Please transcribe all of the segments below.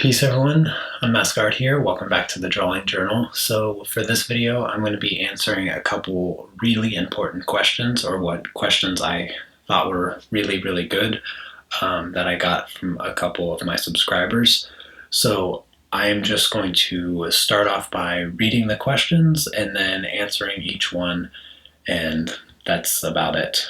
Peace everyone, I'm Mascard here. Welcome back to the Drawing Journal. So for this video, I'm going to be answering a couple really important questions, or what questions I thought were really good that I got from a couple of my subscribers. So I am just going to start off by reading the questions and then answering each one, and that's about it.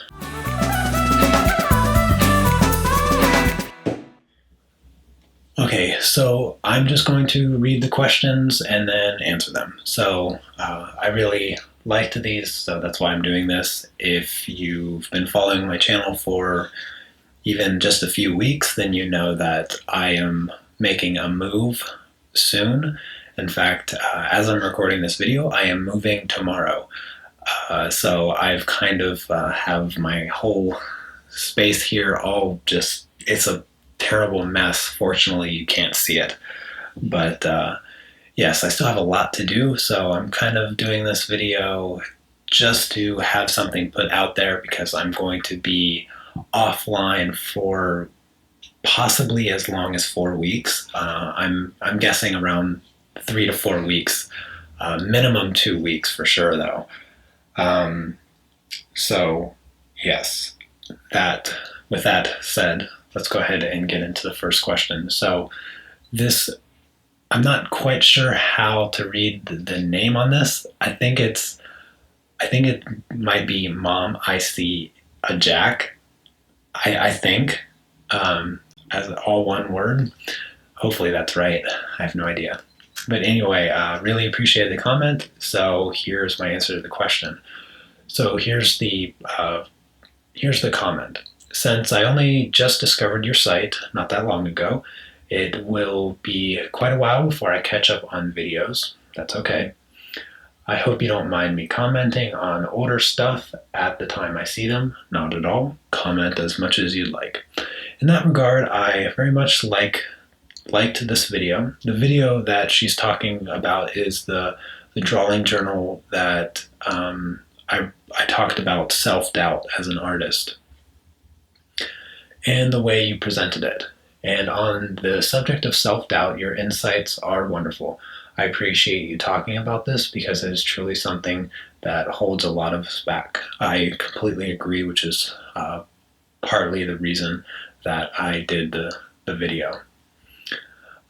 Okay, so I'm just going to read the questions and then answer them. So I really liked these, so that's why I'm doing this. If you've been following my channel for even just a few weeks, then you know that I am making a move soon. In fact, as I'm recording this video, I am moving tomorrow. So I've kind of have my whole space here all just, it's a terrible mess. Fortunately, you can't see it. But yes, I still have a lot to do, so I'm kind of doing this video just to have something put out there because I'm going to be offline for possibly as long as 4 weeks. I'm guessing around 3 to 4 weeks, minimum 2 weeks for sure though. So yes, with that said, let's go ahead and get into the first question. So this, I'm not quite sure how to read the name on this. I think it might be Mom, I See a Jack. I think, as all one word. Hopefully that's right. I have no idea. But anyway, really appreciate the comment. So here's my answer to the question. So here's the comment. Since I only just discovered your site not that long ago, it will be quite a while before I catch up on videos. That's okay. I hope you don't mind me commenting on older stuff at the time I see them. Not at all. Comment as much as you'd like. In that regard, I very much liked this video. The video that she's talking about is the drawing journal that I talked about self-doubt as an artist, and the way you presented it. And on the subject of self-doubt, your insights are wonderful. I appreciate you talking about this because it is truly something that holds a lot of us back. I completely agree, which is partly the reason that I did the video.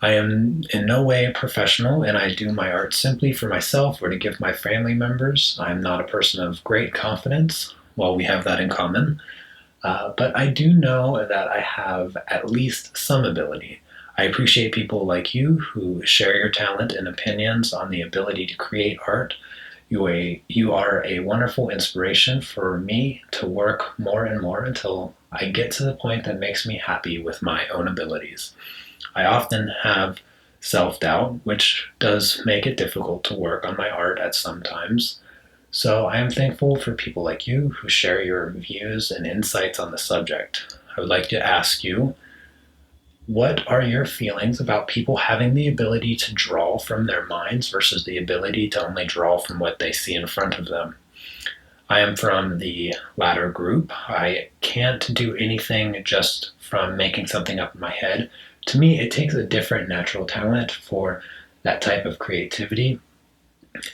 I am in no way professional, and I do my art simply for myself or to give my family members. I'm not a person of great confidence. Well, we have that in common. But I do know that I have at least some ability. I appreciate people like you who share your talent and opinions on the ability to create art. You are a wonderful inspiration for me to work more and more until I get to the point that makes me happy with my own abilities. I often have self-doubt, which does make it difficult to work on my art at some times. So I am thankful for people like you who share your views and insights on the subject. I would like to ask you, what are your feelings about people having the ability to draw from their minds versus the ability to only draw from what they see in front of them? I am from the latter group. I can't do anything just from making something up in my head. To me, it takes a different natural talent for that type of creativity,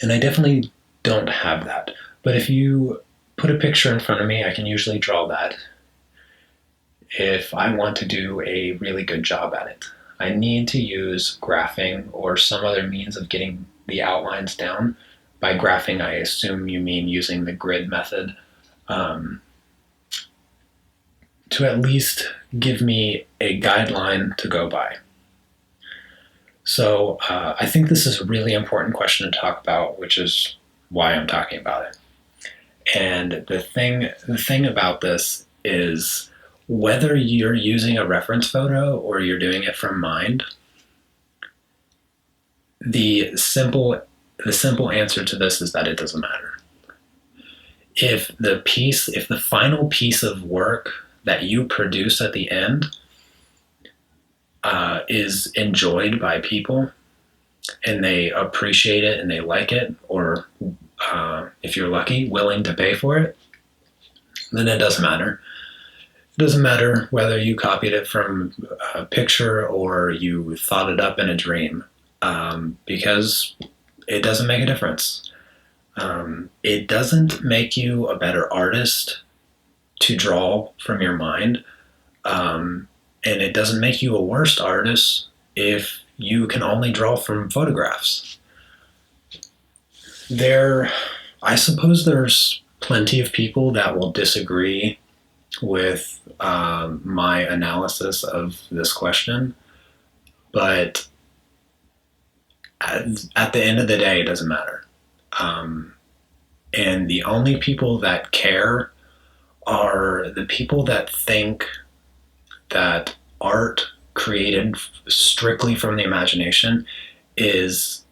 and I definitely don't have that. But if you put a picture in front of me, I can usually draw that if I want to do a really good job at it. I need to use graphing or some other means of getting the outlines down. By graphing, I assume you mean using the grid method, to at least give me a guideline to go by. So I think this is a really important question to talk about, which is why I'm talking about it. And the thing about this is, whether you're using a reference photo or you're doing it from mind, the simple answer to this is that it doesn't matter. If the final piece of work that you produce at the end is enjoyed by people and they appreciate it and they like it, or if you're lucky, willing to pay for it, then it doesn't matter. It doesn't matter whether you copied it from a picture or you thought it up in a dream, because it doesn't make a difference. It doesn't make you a better artist to draw from your mind, and it doesn't make you a worse artist if you can only draw from photographs. I suppose there's plenty of people that will disagree with my analysis of this question, but at the end of the day, it doesn't matter. And the only people that care are the people that think that art created strictly from the imagination is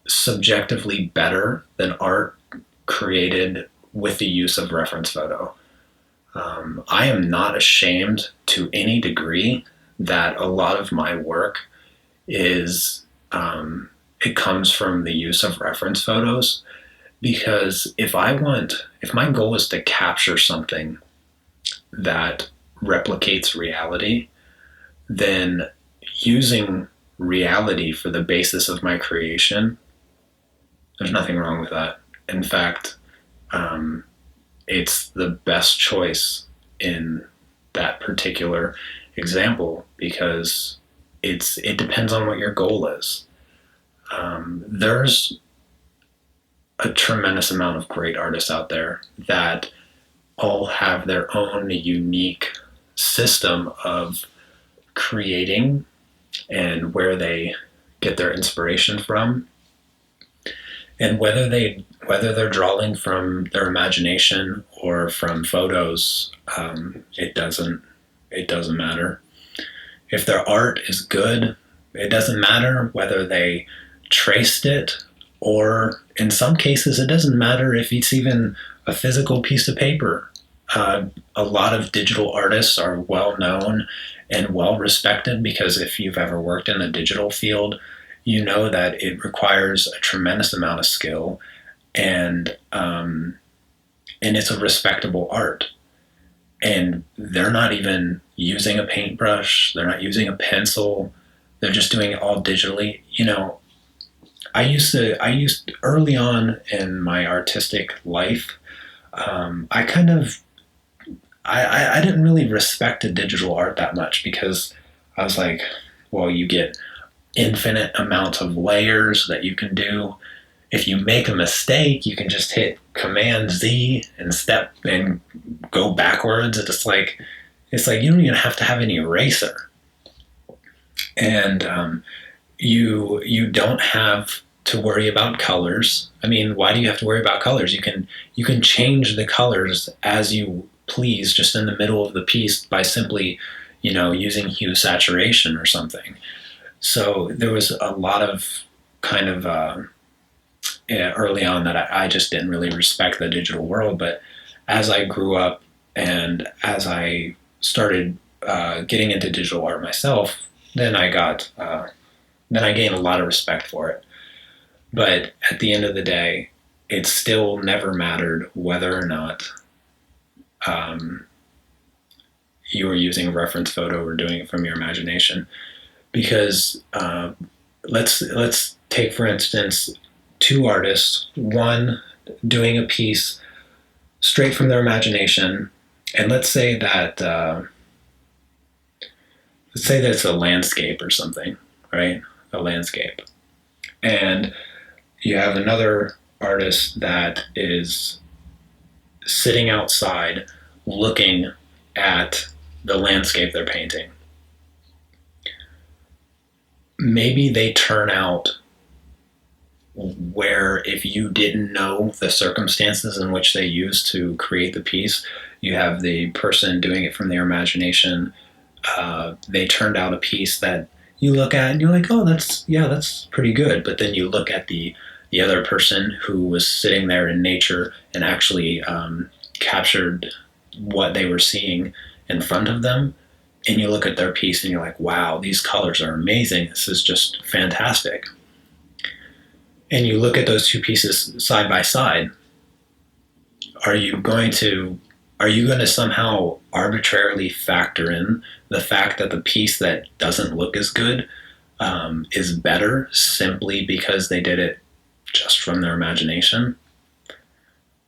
subjectively better than art created with the use of reference photo. I am not ashamed to any degree that a lot of my work is, it comes from the use of reference photos, because if my goal is to capture something that replicates reality, then using reality for the basis of my creation, there's nothing wrong with that. In fact, it's the best choice in that particular example, because it depends on what your goal is. There's a tremendous amount of great artists out there that all have their own unique system of creating and where they get their inspiration from. And whether they're drawing from their imagination or from photos, it doesn't matter. If their art is good, it doesn't matter whether they traced it, or in some cases, it doesn't matter if it's even a physical piece of paper. A lot of digital artists are well known and well respected because if you've ever worked in the digital field, you know that it requires a tremendous amount of skill, and it's a respectable art. And they're not even using a paintbrush, they're not using a pencil, they're just doing it all digitally. I used early on in my artistic life, I didn't really respect the digital art that much, because I was like, well, you get infinite amounts of layers that you can do. If you make a mistake, you can just hit Command Z and go backwards. It's like you don't even have to have an eraser, and you don't have to worry about colors. I mean, why do you have to worry about colors? You can change the colors as you please, just in the middle of the piece, by simply, using hue saturation or something. So there was a lot of kind of early on that I just didn't really respect the digital world. But as I grew up and as I started getting into digital art myself, then I gained a lot of respect for it. But at the end of the day, it still never mattered whether or not you were using a reference photo or doing it from your imagination. Because let's take, for instance, two artists, one doing a piece straight from their imagination, and let's say that it's a landscape or something, right? A landscape. And you have another artist that is sitting outside looking at the landscape they're painting. Maybe they turn out where, if you didn't know the circumstances in which they used to create the piece, you have the person doing it from their imagination. They turned out a piece that you look at and you're like, oh, that's pretty good. But then you look at the other person who was sitting there in nature and actually captured what they were seeing in front of them, and you look at their piece and you're like, wow, these colors are amazing. This is just fantastic. And you look at those two pieces side by side. Are you going to somehow arbitrarily factor in the fact that the piece that doesn't look as good is better simply because they did it just from their imagination.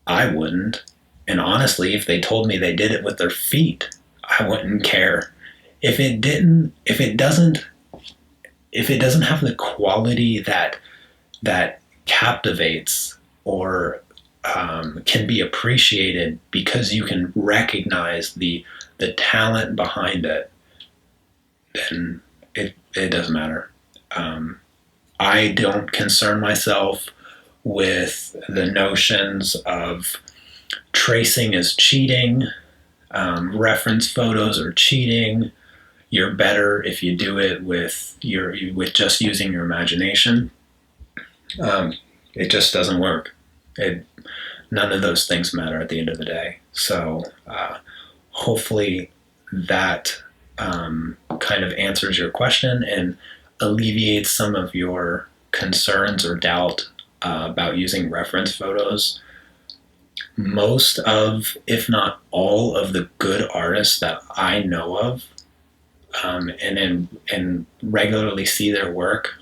I wouldn't. And honestly, if they told me they did it with their feet, I wouldn't care. If it doesn't have the quality that captivates or can be appreciated because you can recognize the talent behind it, then it doesn't matter. I don't concern myself with the notions of tracing as cheating, reference photos are cheating. You're better if you do it with just using your imagination. It just doesn't work. None of those things matter at the end of the day. So hopefully that kind of answers your question and alleviates some of your concerns or doubt about using reference photos. Most of, if not all of the good artists that I know of and regularly see their work,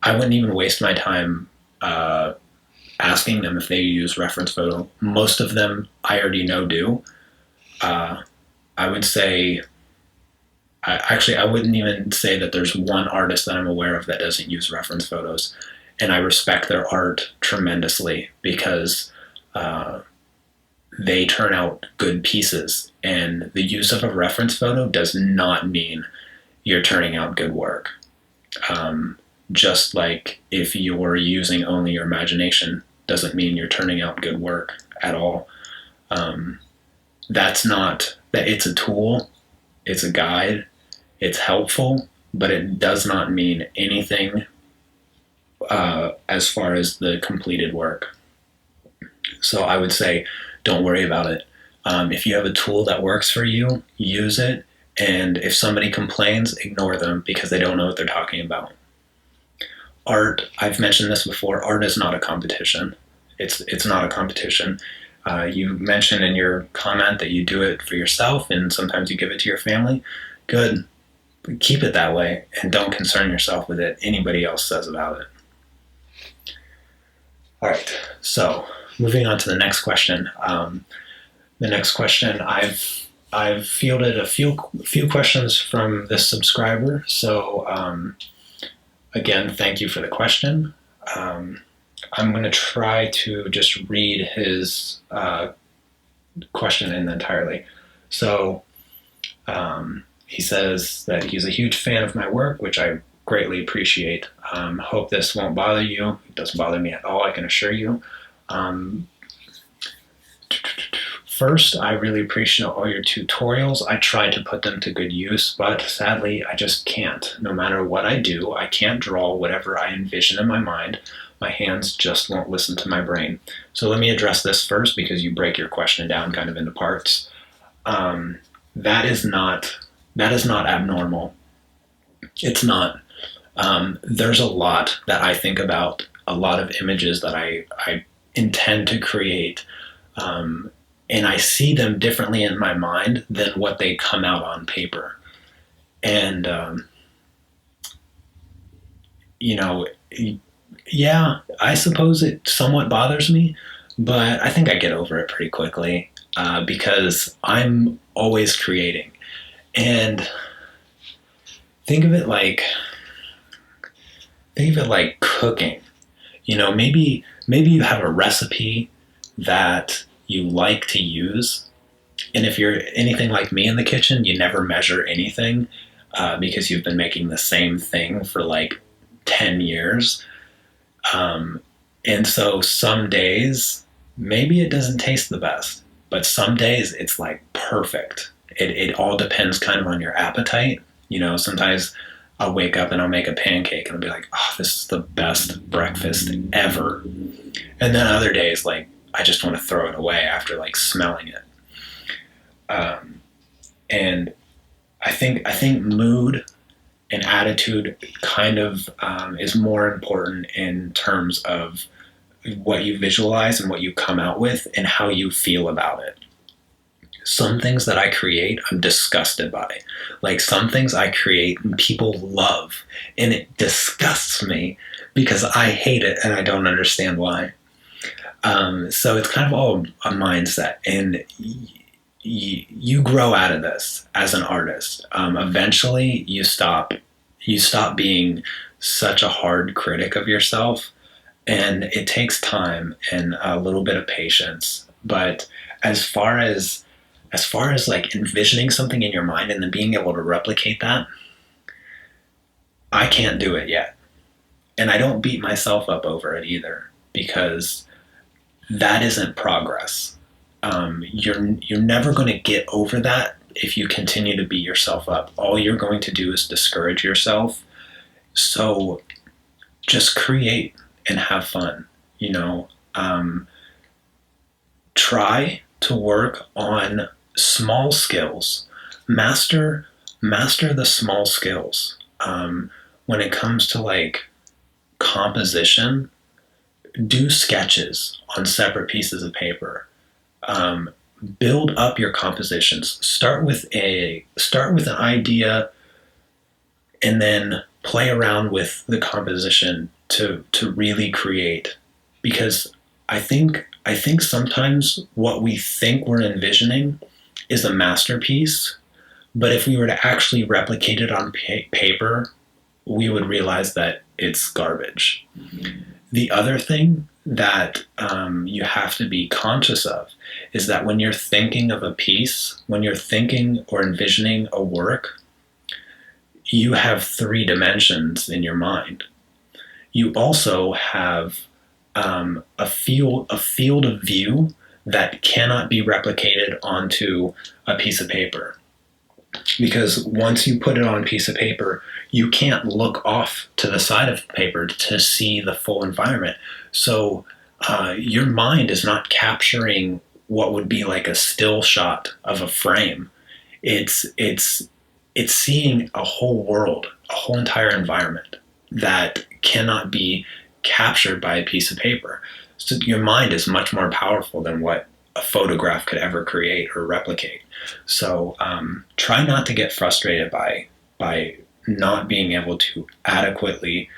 I wouldn't even waste my time asking them if they use reference photo. Most of them I already know do. I would say, I wouldn't even say that there's one artist that I'm aware of that doesn't use reference photos. And I respect their art tremendously because they turn out good pieces. And the use of a reference photo does not mean you're turning out good work. Just like if you're using only your imagination doesn't mean you're turning out good work at all. It's a tool, it's a guide, it's helpful, but it does not mean anything as far as the completed work. So I would say, don't worry about it. If you have a tool that works for you, use it. And if somebody complains, ignore them because they don't know what they're talking about. Art, I've mentioned this before, art is not a competition. It's not a competition. You mentioned in your comment that you do it for yourself and sometimes you give it to your family. Good. Keep it that way and don't concern yourself with it anybody else says about it. All right, so moving on to the next question. The next question, I've fielded a few questions from this subscriber. So again, thank you for the question. I'm going to try to just read his question in entirely. So he says that he's a huge fan of my work, which I greatly appreciate. Hope this won't bother you. It doesn't bother me at all, I can assure you. First, I really appreciate all your tutorials. I try to put them to good use, but sadly, I just can't. No matter what I do, I can't draw whatever I envision in my mind. My hands just won't listen to my brain. So let me address this first because you break your question down kind of into parts. That is not abnormal. It's not. There's a lot that I think about, a lot of images that I intend to create, and I see them differently in my mind than what they come out on paper. And, yeah, I suppose it somewhat bothers me, but I think I get over it pretty quickly because I'm always creating. And think of it like cooking. Maybe you have a recipe that you like to use, and if you're anything like me in the kitchen, you never measure anything because you've been making the same thing for like 10 years. And so some days, maybe it doesn't taste the best, but some days it's like perfect. It all depends kind of on your appetite. Sometimes I'll wake up and I'll make a pancake and I'll be like, oh, this is the best breakfast ever. And then other days, like, I just want to throw it away after like smelling it. And I think mood and attitude kind of is more important in terms of what you visualize and what you come out with and how you feel about it. Some things that I create, I'm disgusted by. Like some things I create and people love, and it disgusts me because I hate it and I don't understand why. So it's kind of all a mindset, and you grow out of this as an artist. Eventually, you stop being such a hard critic of yourself, and it takes time and a little bit of patience. But as far as like envisioning something in your mind and then being able to replicate that, I can't do it yet. And I don't beat myself up over it either, because that isn't progress. You're never going to get over that if you continue to beat yourself up. All you're going to do is discourage yourself. So just create and have fun. Try to work on small skills. Master the small skills. When it comes to like composition, do sketches on separate pieces of paper. Build up your compositions. Start with an idea, and then play around with the composition to really create. Because I think sometimes what we think we're envisioning is a masterpiece, but if we were to actually replicate it on paper, we would realize that it's garbage. Mm-hmm. The other thing that you have to be conscious of is that when you're thinking of a piece, when you're thinking or envisioning a work, you have 3 dimensions in your mind. You also have a field of view that cannot be replicated onto a piece of paper. Because once you put it on a piece of paper, you can't look off to the side of the paper to see the full environment. So your mind is not capturing what would be like a still shot of a frame. It's seeing a whole world, a whole entire environment that cannot be captured by a piece of paper. So your mind is much more powerful than what a photograph could ever create or replicate. So try not to get frustrated by not being able to adequately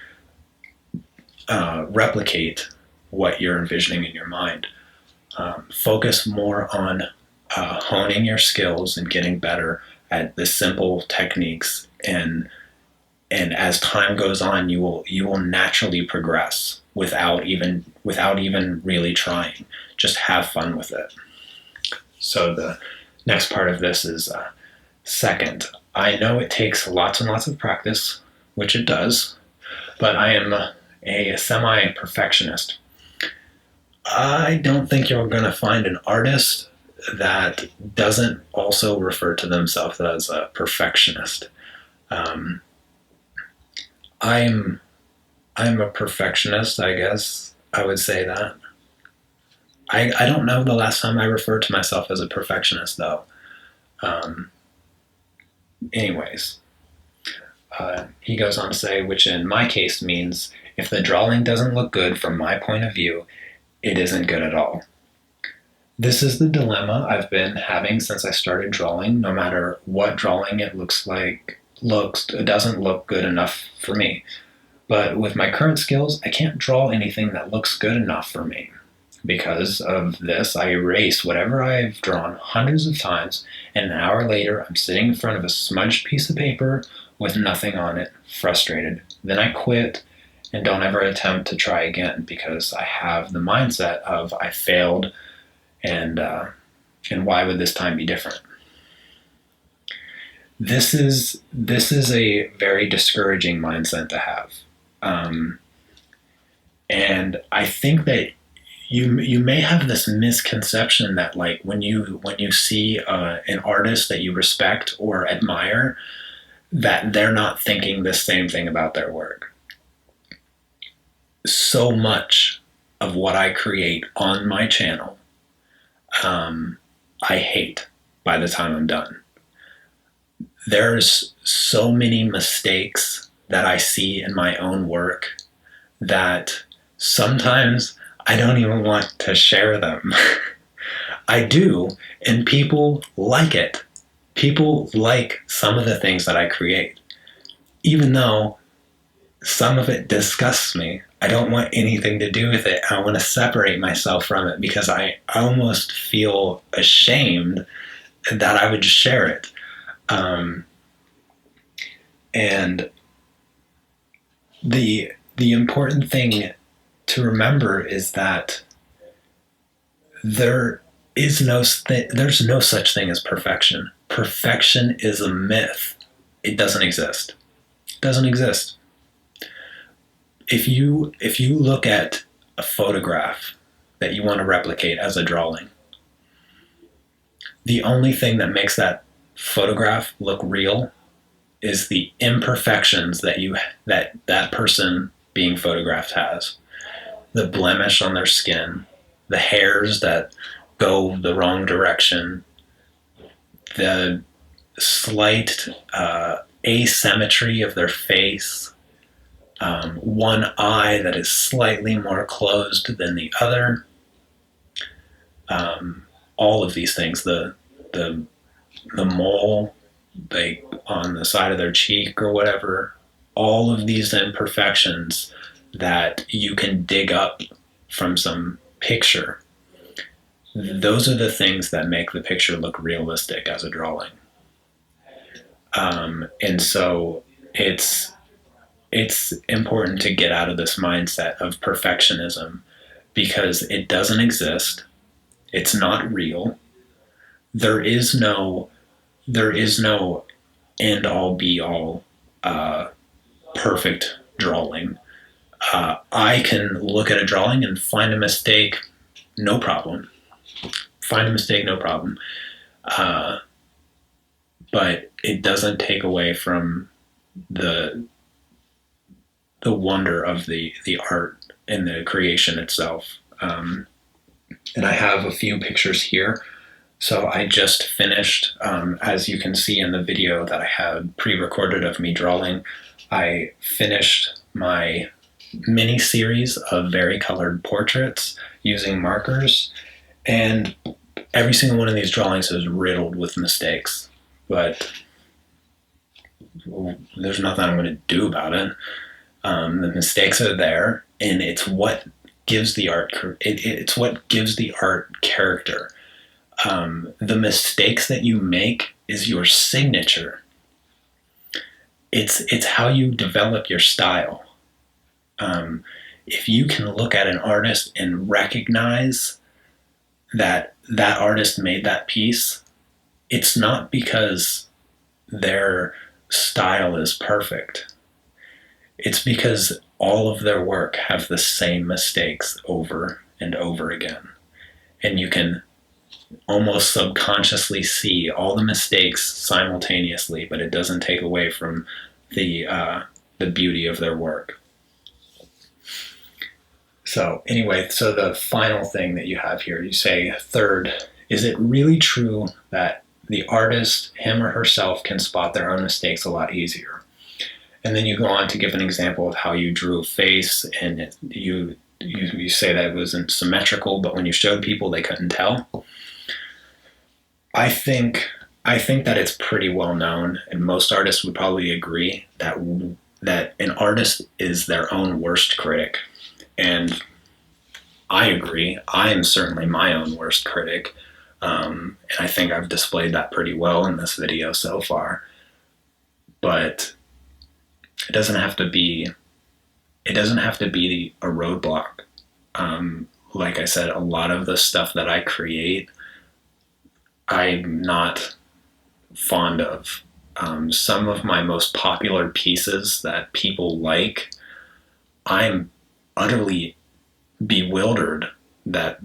replicate what you're envisioning in your mind. Focus more on honing your skills and getting better at the simple techniques, and as time goes on, you will naturally progress without even really trying. Just have fun with it. So the next part of this is second. I know it takes lots and lots of practice, which it does, but I am a semi-perfectionist. I don't think you're going to find an artist that doesn't also refer to themselves as a perfectionist. I'm a perfectionist, I guess I would say that. I don't know the last time I referred to myself as a perfectionist, though. Anyways, he goes on to say, which in my case means if the drawing doesn't look good from my point of view, it isn't good at all. This is the dilemma I've been having since I started drawing. No matter what drawing it it doesn't look good enough for me. But with my current skills, I can't draw anything that looks good enough for me. Because of this, I erase whatever I've drawn hundreds of times, and an hour later, I'm sitting in front of a smudged piece of paper with nothing on it, frustrated. Then I quit and don't ever attempt to try again because I have the mindset of I failed, and why would this time be different? This is a very discouraging mindset to have, and I think that you may have this misconception that like when you see an artist that you respect or admire, that they're not thinking the same thing about their work. So much of what I create on my channel, I hate by the time I'm done. There's so many mistakes that I see in my own work that sometimes I don't even want to share them. I do, and people like it. People like some of the things that I create, even though some of it disgusts me. I don't want anything to do with it. I want to separate myself from it because I almost feel ashamed that I would share it. And the important thing to remember is that there's no such thing as perfection. Perfection is a myth. It doesn't exist. It doesn't exist. If you look at a photograph that you want to replicate as a drawing, the only thing that makes that photograph look real is the imperfections that person being photographed has. The blemish on their skin, the hairs that go the wrong direction, the slight asymmetry of their face, one eye that is slightly more closed than the other. All of these things, the mole on the side of their cheek or whatever, all of these imperfections that you can dig up from some picture, those are the things that make the picture look realistic as a drawing. And so it's important to get out of this mindset of perfectionism, because it doesn't exist. It's not real. There is no end all be all perfect drawing. I can look at a drawing and find a mistake, no problem. But it doesn't take away from the wonder of the art and the creation itself. And I have a few pictures here. So I just finished, as you can see in the video that I had pre-recorded of me drawing, I finished my mini series of varicolored portraits using markers, and every single one of these drawings is riddled with mistakes, but there's nothing I'm going to do about it. The mistakes are there, and it's what gives the art it's what gives the art character. The mistakes that you make is your signature. It's how you develop your style. If you can look at an artist and recognize that that artist made that piece, it's not because their style is perfect. It's because all of their work have the same mistakes over and over again. And you can almost subconsciously see all the mistakes simultaneously, but it doesn't take away from the beauty of their work. So anyway, so the final thing that you have here, you say, third, is it really true that the artist, him or herself, can spot their own mistakes a lot easier? And then you go on to give an example of how you drew a face, and you say that it wasn't symmetrical, but when you showed people, they couldn't tell. I think that it's pretty well known, and most artists would probably agree that an artist is their own worst critic. And I agree. I am certainly my own worst critic. And I think I've displayed that pretty well in this video so far. But it doesn't have to be a roadblock. Like I said, a lot of the stuff that I create, I'm not fond of. Some of my most popular pieces that people like, I'm utterly bewildered that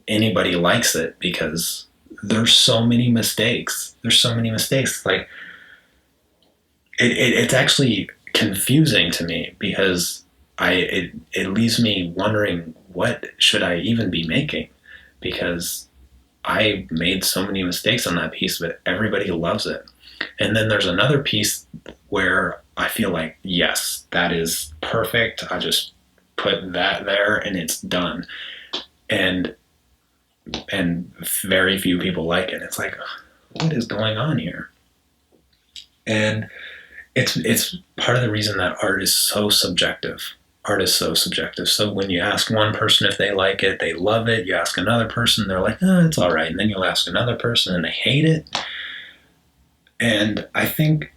anybody likes it, because there's so many mistakes. Like, it's actually confusing to me, because it leaves me wondering, what should I even be making? Because I made so many mistakes on that piece, but everybody loves it. And then there's another piece where I feel like, yes, that is perfect. I just put that there and it's done. And and very few people like it. It's like, what is going on here? And it's part of the reason that art is so subjective. Art is so subjective. So when you ask one person if they like it, they love it. You ask another person, they're like, oh, it's all right. And then you'll ask another person and they hate it. And I think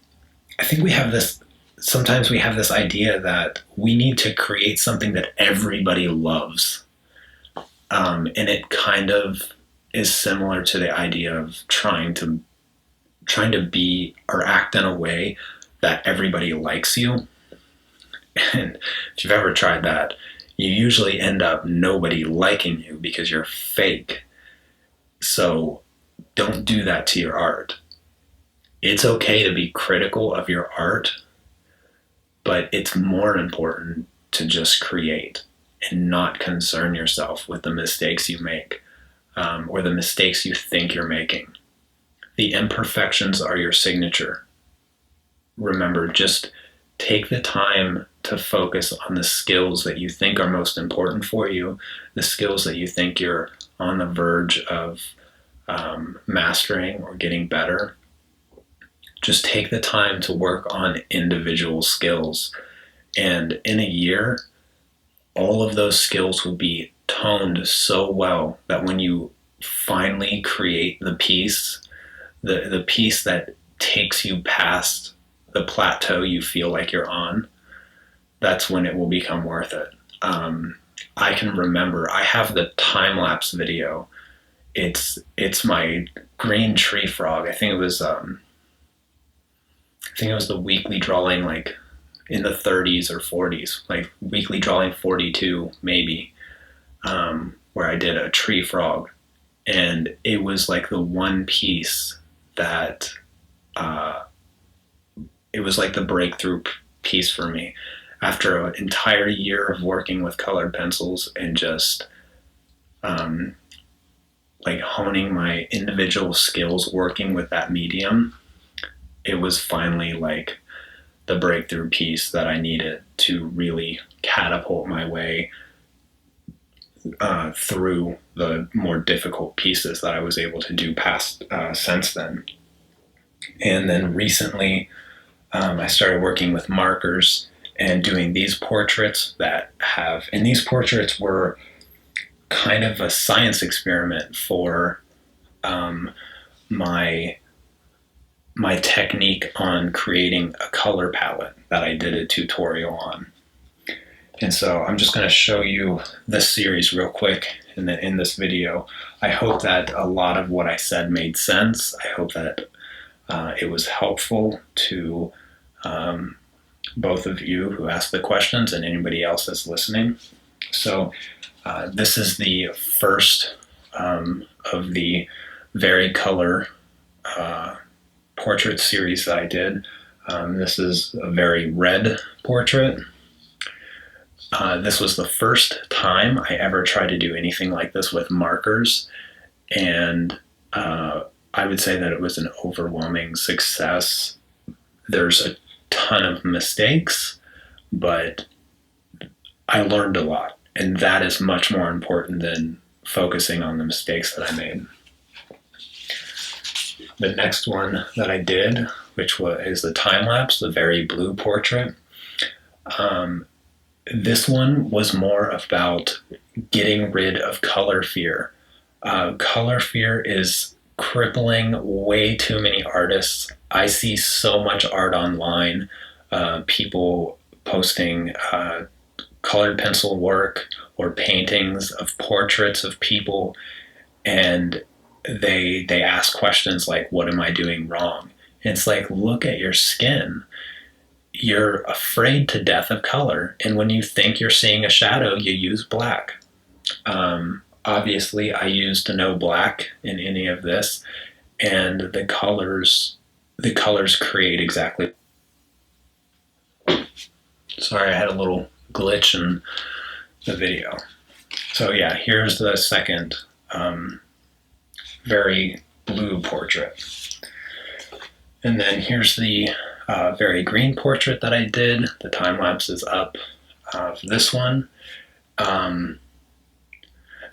we have this, sometimes we have this idea that we need to create something that everybody loves. And it kind of is similar to the idea of trying to be or act in a way that everybody likes you. And if you've ever tried that, you usually end up nobody liking you because you're fake. So don't do that to your art. It's okay to be critical of your art, but it's more important to just create and not concern yourself with the mistakes you make, or the mistakes you think you're making. The imperfections are your signature. Remember, just take the time to focus on the skills that you think are most important for you, the skills that you think you're on the verge of mastering or getting better. Just take the time to work on individual skills. And in a year, all of those skills will be toned so well that when you finally create the piece, the piece that takes you past the plateau you feel like you're on, that's when it will become worth it. I can remember, I have the time-lapse video. It's my green tree frog. I think it was the weekly drawing, like in the 30s or 40s, like weekly drawing 42 maybe, where I did a tree frog. And it was like the one piece that, it was like the breakthrough piece for me. After an entire year of working with colored pencils and just like honing my individual skills working with that medium, it was finally like the breakthrough piece that I needed to really catapult my way through the more difficult pieces that I was able to do past since then. And then recently, I started working with markers and doing these portraits and these portraits were kind of a science experiment for my technique on creating a color palette that I did a tutorial on. And so I'm just going to show you this series real quick in this video. I hope that a lot of what I said made sense. I hope that it was helpful to both of you who asked the questions and anybody else that's listening. So this is the first of the vari-color portrait series that I did. This is a very red portrait. This was the first time I ever tried to do anything like this with markers, and I would say that it was an overwhelming success. There's a ton of mistakes, but I learned a lot, and that is much more important than focusing on the mistakes that I made. The next one that I did, which is the time-lapse, the very blue portrait. This one was more about getting rid of color fear. Color fear is crippling way too many artists. I see so much art online, people posting colored pencil work or paintings of portraits of people, and they ask questions like, what am I doing wrong? And it's like, look at your skin. You're afraid to death of color, and when you think you're seeing a shadow, you use black. Obviously, I used no black in any of this, and the colors create exactly. Sorry, I had a little glitch in the video. So yeah, here's the second very blue portrait. And then here's the very green portrait that I did. The time lapse is up of this one.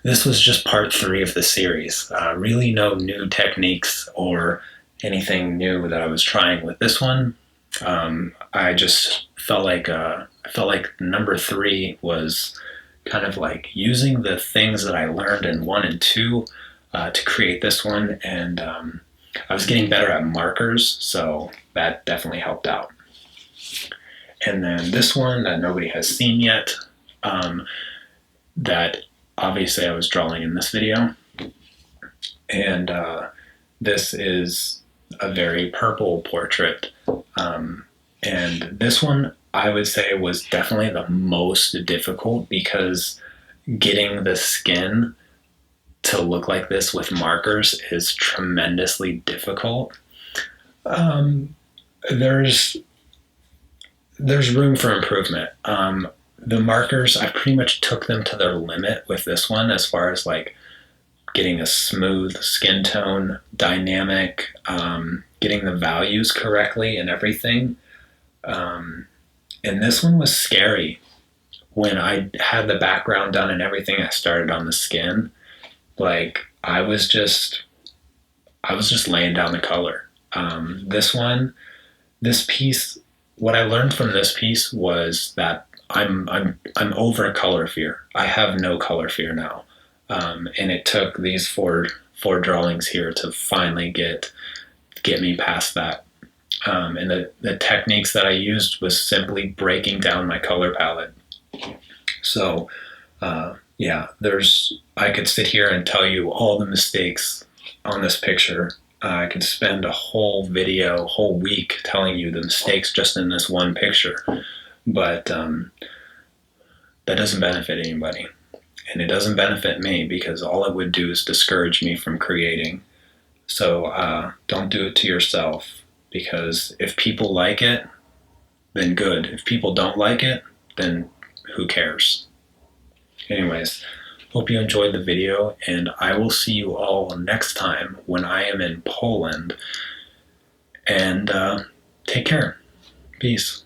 this was just part 3 of the series. Really no new techniques or anything new that I was trying with this one. I just felt like number 3 was kind of like using the things that I learned in 1 and 2 to create this one, and I was getting better at markers, so that definitely helped out. And then this one that nobody has seen yet, that obviously I was drawing in this video, and this is a very purple portrait, and this one I would say was definitely the most difficult because getting the skin to look like this with markers is tremendously difficult. There's room for improvement. The markers, I pretty much took them to their limit with this one as far as like getting a smooth skin tone, dynamic, getting the values correctly and everything. And this one was scary. When I had the background done and everything, I started on the skin. Like I was just laying down the color. This piece, what I learned from this piece was that I'm over color fear. I have no color fear now. And it took these four drawings here to finally get me past that. And the techniques that I used was simply breaking down my color palette. So yeah, I could sit here and tell you all the mistakes on this picture. I could spend a whole week telling you the mistakes just in this one picture, but that doesn't benefit anybody. And it doesn't benefit me because all it would do is discourage me from creating. So don't do it to yourself, because if people like it, then good. If people don't like it, then who cares? Anyways, hope you enjoyed the video, and I will see you all next time when I am in Poland. And take care. Peace.